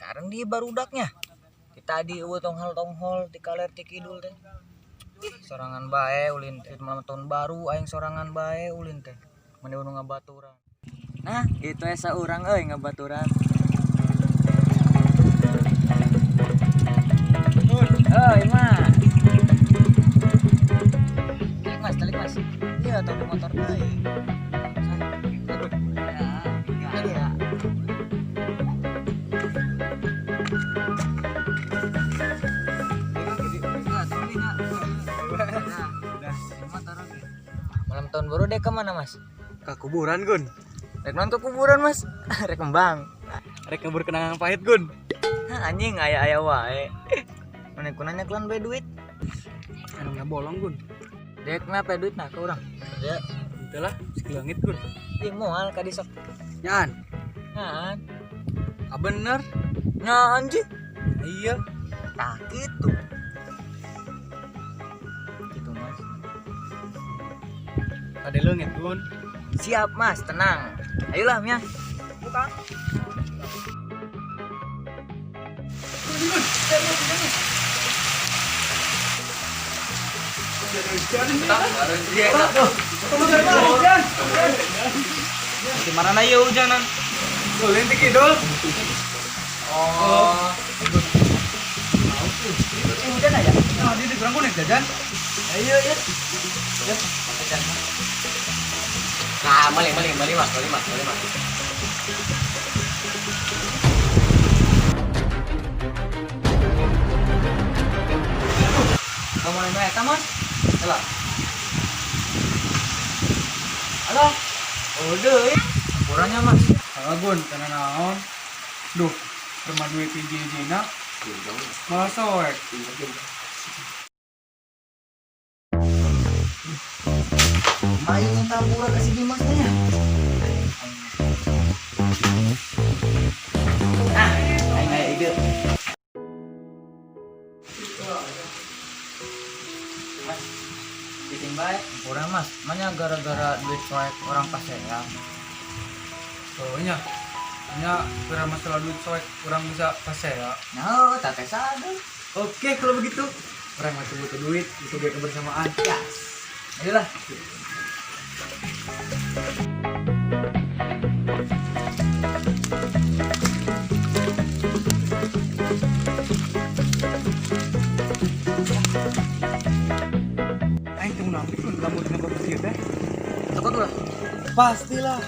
Sekarang dia barudaknya. Kita di tonghol di kaler ti kidul teh. Sorangan bae ulin teh malam tahun baru aing sorangan bae ulin teh. Mane nu ngabaturan. Nah, itu esa urang euy ngabaturan. Euy, Mas. Telik Mas. Iya, tapi motor bae. Aduh. Ya, enggak. Malam tahun baru dek kemana Mas? Ke kuburan Gun, Rek nonton ke kuburan Mas. Rek kembang. rek kabur kenangan pahit Gun. Hah, anjing aya wae. Mana kunanya klan bae duit. Anu nggak bolong Gun. Dek kenapa duit nah ke urang? Ya, Itulah sekilangit Gun. ieu moal ka disok. Nyaan, Nah, bener. nah anjing. Iya. Nah, gitu. Gitu Mas. Ada leungit Gun. Siap Mas, tenang. Ayolah Mia. Buka. Gimana na iya hujanan? Dul, ini kidul. Oh. Ini hujan aja. Nah, di kurang kuning jajan. Ayo, ya. Ya. Nah, balik Mas. Kamu mau eta Mas? Halo. Halo. Udah, ya. Kurangnya Mas. Salah Gun, karena naon. Duh, rumah duit hiji-hijina. Malah soek. Ayo minta murah kasih Dimas nya. Ah, ayo ide. Mas, bikin baik. Kurang Mas, mana gara-gara duit soek orang paseang. Soalnya, hanya kira masalah duit soek kurang bisa pasea. No, tak sadar. Oke, kalau begitu. Orang masih butuh duit, butuh biaya kebersamaan. Yes. Ayolah. Aing temu nampik Gun, kamu dengan bapak teh. Cepat lah. Pastilah.